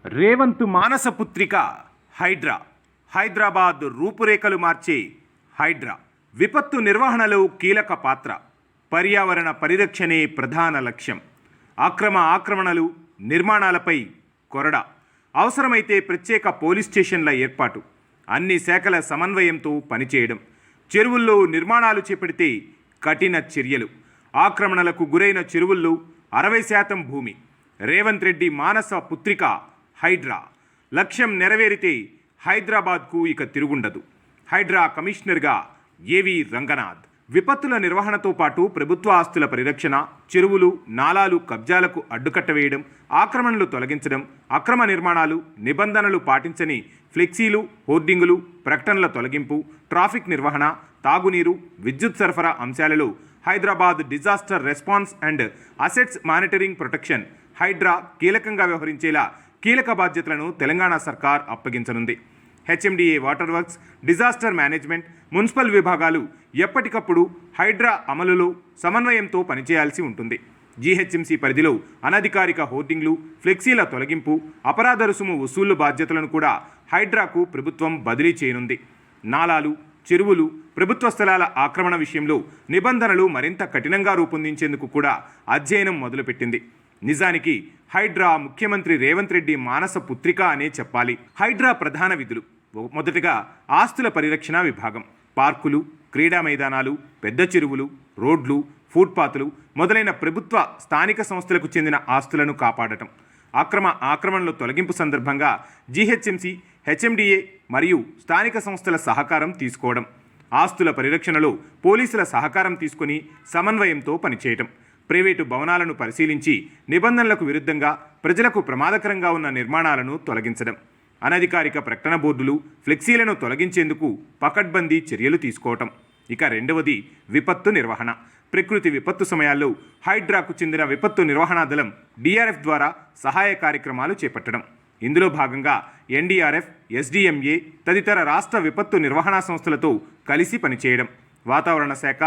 రేవంత్ మానస పుత్రిక హైడ్రా. హైదరాబాద్ రూపురేఖలు మార్చే హైడ్రా విపత్తు నిర్వహణలో కీలక పాత్ర. పర్యావరణ పరిరక్షణే ప్రధాన లక్ష్యం. ఆక్రమణలు, నిర్మాణాలపై కొరడ. అవసరమైతే ప్రత్యేక పోలీస్ స్టేషన్ల ఏర్పాటు. అన్ని శాఖల సమన్వయంతో పనిచేయడం. చెరువుల్లో నిర్మాణాలు చేపడితే కఠిన చర్యలు. ఆక్రమణలకు గురైన చెరువుల్లో 60% భూమి. రేవంత్ రెడ్డి మానస పుత్రిక హైడ్రా. లక్ష్యం నెరవేరితే హైదరాబాద్కు ఇక తిరుగుండదు. హైడ్రా కమిషనర్గా ఏవి రంగనాథ్. విపత్తుల నిర్వహణతో పాటు ప్రభుత్వ ఆస్తుల పరిరక్షణ, చెరువులు, నాలాలు కబ్జాలకు అడ్డుకట్ట వేయడం, ఆక్రమణలు తొలగించడం, అక్రమ నిర్మాణాలు, నిబంధనలు పాటించని ఫ్లెక్సీలు, హోర్డింగులు, ప్రకటనల తొలగింపు, ట్రాఫిక్ నిర్వహణ, తాగునీరు, విద్యుత్ సరఫరా అంశాలలో Hyderabad disaster response and assets monitoring protection HYDRAA కీలకంగా వ్యవహరించేలా కీలక బాధ్యతలను తెలంగాణ సర్కార్ అప్పగించనుంది. HMDA water works, disaster management, municipal విభాగాలు ఎప్పటికప్పుడు హైడ్రా అమలులో సమన్వయంతో పనిచేయాల్సి ఉంటుంది. జీహెచ్ఎంసీ పరిధిలో అనధికారిక హోర్డింగ్లు, ఫ్లెక్సీల తొలగింపు, అపరాధ రుసుము వసూళ్లు బాధ్యతలను కూడా హైడ్రాకు ప్రభుత్వం బదిలీ చేయనుంది. నాలాలు, చెరువులు, ప్రభుత్వ స్థలాల ఆక్రమణ విషయంలో నిబంధనలు మరింత కఠినంగా రూపొందించేందుకు కూడా అధ్యయనం మొదలుపెట్టింది. నిజానికి హైడ్రా ముఖ్యమంత్రి రేవంత్ రెడ్డి మానస పుత్రిక అనే చెప్పాలి. హైడ్రా ప్రధాన విధులు: మొదటగా ఆస్తుల పరిరక్షణ విభాగం. పార్కులు, క్రీడా మైదానాలు, పెద్ద చెరువులు, రోడ్లు, ఫుట్పాత్లు మొదలైన ప్రభుత్వ, స్థానిక సంస్థలకు చెందిన ఆస్తులను కాపాడటం. ఆక్రమణల తొలగింపు సందర్భంగా జీహెచ్ఎంసీ, హెచ్ఎండిఏ మరియు స్థానిక సంస్థల సహకారం తీసుకోవడం. ఆస్తుల పరిరక్షణలో పోలీసుల సహకారం తీసుకొని సమన్వయంతో పనిచేయటం. ప్రైవేటు భవనాలను పరిశీలించి నిబంధనలకు విరుద్ధంగా ప్రజలకు ప్రమాదకరంగా ఉన్న నిర్మాణాలను తొలగించడం. అనధికారిక ప్రకటన బోర్డులు, ఫ్లెక్సీలను తొలగించేందుకు పకడ్బందీ చర్యలు తీసుకోవటం. ఇక రెండవది విపత్తు నిర్వహణ. ప్రకృతి విపత్తు సమయాల్లో హైడ్రాకు చెందిన విపత్తు నిర్వహణా దళం డిఆర్ఎఫ్ ద్వారా సహాయ కార్యక్రమాలు చేపట్టడం. ఇందులో భాగంగా ఎన్డీఆర్ఎఫ్, ఎస్డీఎంఏ తదితర రాష్ట్ర విపత్తు నిర్వహణా సంస్థలతో కలిసి పనిచేయడం. వాతావరణ శాఖ,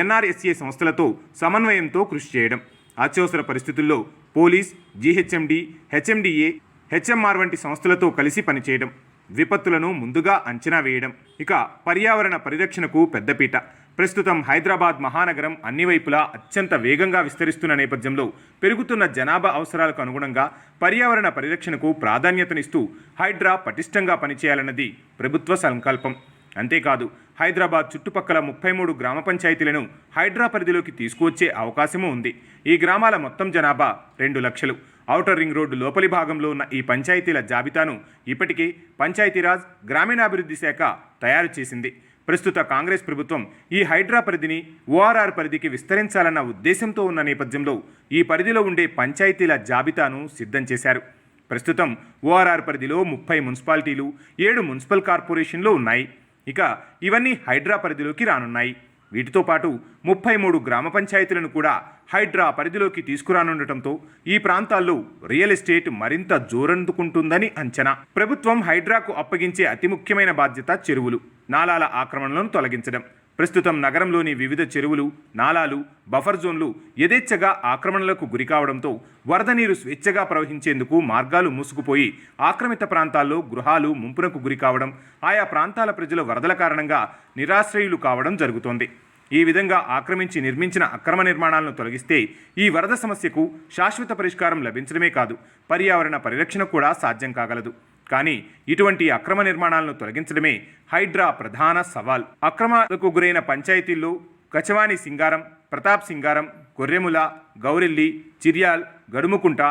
ఎన్ఆర్ఎస్ఏ సంస్థలతో సమన్వయంతో కృషి చేయడం. అత్యవసర పరిస్థితుల్లో పోలీస్, జీహెచ్ఎండి, హెచ్ఎండిఏ, హెచ్ఎంఆర్ వంటి సంస్థలతో కలిసి పనిచేయడం. విపత్తులను ముందుగా అంచనా వేయడం. ఇక పర్యావరణ పరిరక్షణకు పెద్దపీట. ప్రస్తుతం హైదరాబాద్ మహానగరం అన్ని వైపులా అత్యంత వేగంగా విస్తరిస్తున్న నేపథ్యంలో పెరుగుతున్న జనాభా అవసరాలకు అనుగుణంగా పర్యావరణ పరిరక్షణకు ప్రాధాన్యతనిస్తూ హైడ్రా పటిష్టంగా పనిచేయాలన్నది ప్రభుత్వ సంకల్పం. అంతేకాదు, హైదరాబాద్ చుట్టుపక్కల 33 గ్రామ పంచాయతీలను హైడ్రా పరిధిలోకి తీసుకువచ్చే అవకాశమూ ఉంది. ఈ గ్రామాల మొత్తం జనాభా 2 లక్షలు. ఔటర్ రింగ్ రోడ్డు లోపలి భాగంలో ఉన్న ఈ పంచాయతీల జాబితాను ఇప్పటికే పంచాయతీరాజ్, గ్రామీణాభివృద్ధి శాఖ తయారు చేసింది. ప్రస్తుత కాంగ్రెస్ ప్రభుత్వం ఈ హైడ్రా పరిధిని ఓఆర్ఆర్ పరిధికి విస్తరించాలన్న ఉద్దేశంతో ఉన్న నేపథ్యంలో ఈ పరిధిలో ఉండే పంచాయతీల జాబితాను సిద్ధం చేశారు. ప్రస్తుతం ఓఆర్ఆర్ పరిధిలో 30 మున్సిపాలిటీలు, 7 మున్సిపల్ కార్పొరేషన్లు ఉన్నాయి. ఇక ఇవన్నీ హైడ్రా పరిధిలోకి రానున్నాయి. వీటితో పాటు 33 గ్రామ పంచాయతీలను కూడా హైడ్రా పరిధిలోకి తీసుకురానుండటంతో ఈ ప్రాంతాల్లో రియల్ ఎస్టేట్ మరింత జోరందుకుంటుందని అంచనా. ప్రభుత్వం హైడ్రాకు అప్పగించే అతి ముఖ్యమైన బాధ్యత చెరువులు, నాలాల ఆక్రమణలను తొలగించడం. ప్రస్తుతం నగరంలోని వివిధ చెరువులు, నాలాలు, బఫర్ జోన్లు యథేచ్ఛగా ఆక్రమణలకు గురికావడంతో వరద నీరు స్వేచ్ఛగా ప్రవహించేందుకు మార్గాలు మూసుకుపోయి ఆక్రమిత ప్రాంతాల్లో గృహాలు ముంపునకు గురికావడం, ఆయా ప్రాంతాల ప్రజలు వరదల కారణంగా నిరాశ్రయులు కావడం జరుగుతోంది. ఈ విధంగా ఆక్రమించి నిర్మించిన అక్రమ నిర్మాణాలను తొలగిస్తే ఈ వరద సమస్యకు శాశ్వత పరిష్కారం లభించడమే కాదు, పర్యావరణ పరిరక్షణ కూడా సాధ్యం కాగలదు. కానీ ఇటువంటి అక్రమ నిర్మాణాలను తొలగించడమే హైడ్రా ప్రధాన సవాల్. అక్రమాలకు గురైన పంచాయతీల్లో కచవాని సింగారం, ప్రతాప్ సింగారం, కొర్రెముల, గౌరెల్లి, చిర్యాల్, గడుముకుంట,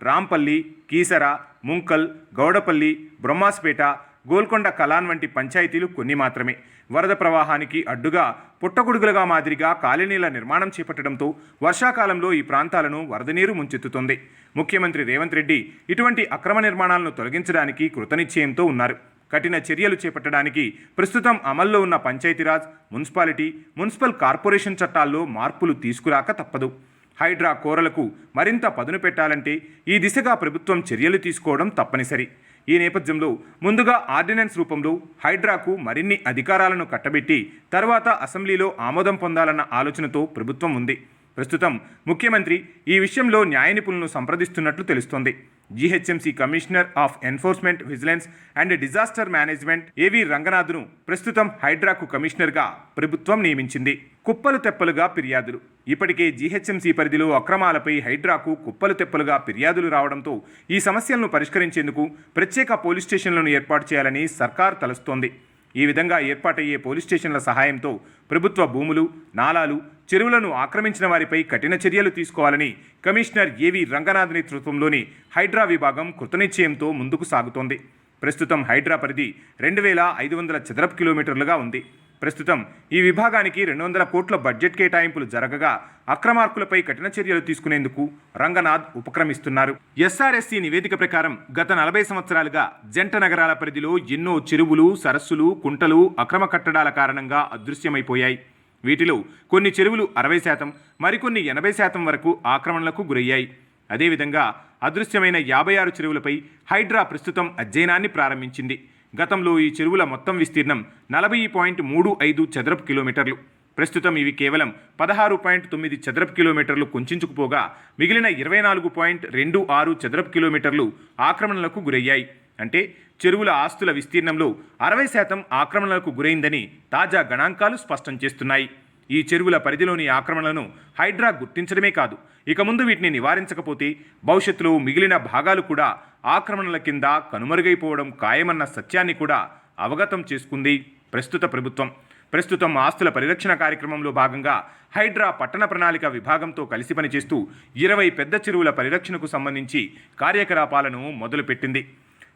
రాంపల్లి, కీసర, ముంకల్, గౌడపల్లి, బ్రహ్మాస్పేట, గోల్కొండ కలాన్ వంటి పంచాయతీలు కొన్ని మాత్రమే. వరద ప్రవాహానికి అడ్డుగా పుట్టగొడుగులుగా మాదిరిగా కాలనీల నిర్మాణం చేపట్టడంతో వర్షాకాలంలో ఈ ప్రాంతాలను వరద నీరు ముంచెత్తుతుంది. ముఖ్యమంత్రి రేవంత్ రెడ్డి ఇటువంటి అక్రమ నిర్మాణాలను తొలగించడానికి కృతనిశ్చయంతో ఉన్నారు. కఠిన చర్యలు చేపట్టడానికి ప్రస్తుతం అమల్లో ఉన్న పంచాయతీరాజ్, మున్సిపాలిటీ, మున్సిపల్ కార్పొరేషన్ చట్టాల్లో మార్పులు తీసుకురాక తప్పదు. హైడ్రా కోరలకు మరింత పదును పెట్టాలంటే ఈ దిశగా ప్రభుత్వం చర్యలు తీసుకోవడం తప్పనిసరి. ఈ నేపథ్యంలో ముందుగా ఆర్డినెన్స్ రూపంలో హైడ్రాకు మరిన్ని అధికారాలను కట్టబెట్టి తర్వాత అసెంబ్లీలో ఆమోదం పొందాలన్న ఆలోచనతో ప్రభుత్వం ఉంది. ప్రస్తుతం ముఖ్యమంత్రి ఈ విషయంలో న్యాయ నిపుణులను సంప్రదిస్తున్నట్లు తెలుస్తోంది. GHMC commissioner of enforcement vigilance and disaster management ఏవి రంగనాథ్ను ప్రస్తుతం హైడ్రాకు కమిషనర్గా ప్రభుత్వం నియమించింది. కుప్పలు తెప్పలుగా ఫిర్యాదులు. ఇప్పటికే జీహెచ్ఎంసీ పరిధిలో అక్రమాలపై హైడ్రాకు కుప్పలు తెప్పలుగా ఫిర్యాదులు రావడంతో ఈ సమస్యలను పరిష్కరించేందుకు ప్రత్యేక పోలీస్ స్టేషన్లను ఏర్పాటు చేయాలని సర్కార్ తలస్తోంది. ఈ విధంగా ఏర్పాటయ్యే పోలీస్ స్టేషన్ల సహాయంతో ప్రభుత్వ భూములు, నాలాలు, చెరువులను ఆక్రమించిన వారిపై కఠిన చర్యలు తీసుకోవాలని కమిషనర్ ఏవి రంగనాథ్ నేతృత్వంలోని హైడ్రా విభాగం కృతనిశ్చయంతో ముందుకు సాగుతోంది. ప్రస్తుతం హైడ్రా పరిధి 2,500 చదరపు కిలోమీటర్లుగా ఉంది. ప్రస్తుతం ఈ విభాగానికి 200 కోట్ల బడ్జెట్ కేటాయింపులు జరగగా అక్రమార్కులపై కఠిన చర్యలు తీసుకునేందుకు రంగనాథ్ ఉపక్రమిస్తున్నారు. ఎస్ఆర్ఎస్సీ నివేదిక ప్రకారం గత 40 సంవత్సరాలుగా జంట నగరాల పరిధిలో ఎన్నో చెరువులు, సరస్సులు, కుంటలు అక్రమ కట్టడాల కారణంగా అదృశ్యమైపోయాయి. వీటిలో కొన్ని చెరువులు 60%, మరికొన్ని 80% వరకు ఆక్రమణలకు గురయ్యాయి. అదేవిధంగా అదృశ్యమైన 56 చెరువులపై హైడ్రా ప్రస్తుతం అధ్యయనాన్ని ప్రారంభించింది. గతంలో ఈ చెరువుల మొత్తం విస్తీర్ణం 40.35 చదరపు కిలోమీటర్లు. ప్రస్తుతం ఇవి కేవలం 16.9 చదరపు కిలోమీటర్లు కుంచుకుపోగా మిగిలిన 24.26 చదరపు కిలోమీటర్లు ఆక్రమణలకు గురయ్యాయి. అంటే చెరువుల ఆస్తుల విస్తీర్ణంలో 60% ఆక్రమణలకు గురైందని తాజా గణాంకాలు స్పష్టం చేస్తున్నాయి. ఈ చెరువుల పరిధిలోని ఆక్రమణలను హైడ్రా గుర్తించడమే కాదు, ఇక ముందు వీటిని నివారించకపోతే భవిష్యత్తులో మిగిలిన భాగాలు కూడా ఆక్రమణల కింద కనుమరుగైపోవడం ఖాయమన్న సత్యాన్ని కూడా అవగతం చేసుకుంది ప్రస్తుత ప్రభుత్వం. ప్రస్తుతం ఆస్తుల పరిరక్షణ కార్యక్రమంలో భాగంగా హైడ్రా పట్టణ ప్రణాళిక విభాగంతో కలిసి పనిచేస్తూ 20 పెద్ద చెరువుల పరిరక్షణకు సంబంధించి కార్యకలాపాలను మొదలుపెట్టింది.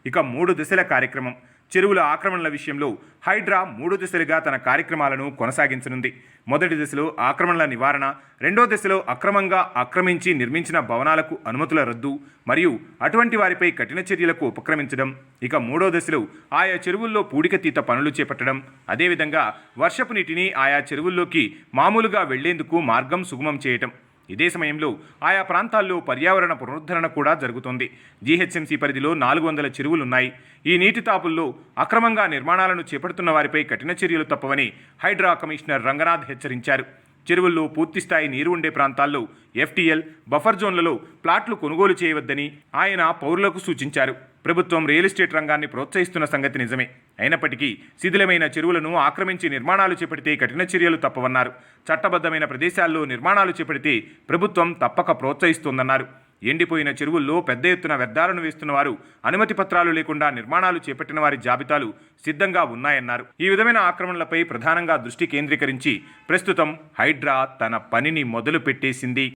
ఇక 3 దశల కార్యక్రమం. చెరువుల ఆక్రమణల విషయంలో హైడ్రా 3 దశలుగా తన కార్యక్రమాలను కొనసాగించనుంది. మొదటి దశలో ఆక్రమణల నివారణ, రెండో దశలో అక్రమంగా ఆక్రమించి నిర్మించిన భవనాలకు అనుమతుల రద్దు మరియు అటువంటి వారిపై కఠిన చర్యలకు ఉపక్రమించడం. ఇక 3వ దశలో ఆయా చెరువుల్లో పూడికతీత పనులు చేపట్టడం, అదేవిధంగా వర్షపు నీటిని ఆయా చెరువుల్లోకి మామూలుగా వెళ్లేందుకు మార్గం సుగమం చేయటం. ఇదే సమయంలో ఆయా ప్రాంతాల్లో పర్యావరణ పునరుద్ధరణ కూడా జరుగుతోంది. జీహెచ్ఎంసీ పరిధిలో 400 చెరువులున్నాయి. ఈ నీటి తాపుల్లో అక్రమంగా నిర్మాణాలను చేపడుతున్న వారిపై కఠిన చర్యలు తప్పవని హైడ్రా కమిషనర్ రంగనాథ్ హెచ్చరించారు. చెరువుల్లో పూర్తిస్థాయి నీరు ఉండే ప్రాంతాల్లో ఎఫ్టీఎల్, బఫర్ జోన్లలో ప్లాట్లు కొనుగోలు చేయవద్దని ఆయన పౌరులకు సూచించారు. ప్రభుత్వం రియల్ ఎస్టేట్ రంగాన్ని ప్రోత్సహిస్తున్న సంగతి నిజమే. అయినప్పటికీ శిథిలమైన చెరువులను ఆక్రమించి నిర్మాణాలు చేపడితే కఠిన చర్యలు తప్పవన్నారు. చట్టబద్ధమైన ప్రదేశాల్లో నిర్మాణాలు చేపడితే ప్రభుత్వం తప్పక ప్రోత్సహిస్తోందన్నారు. ఎండిపోయిన చెరువుల్లో పెద్ద ఎత్తున వ్యర్థాలను వేస్తున్న వారు, అనుమతి పత్రాలు లేకుండా నిర్మాణాలు చేపట్టిన వారి జాబితాలు సిద్ధంగా ఉన్నాయన్నారు. ఈ విధమైన ఆక్రమణలపై ప్రధానంగా దృష్టి కేంద్రీకరించి ప్రస్తుతం హైడ్రా తన పనిని మొదలు పెట్టేసింది.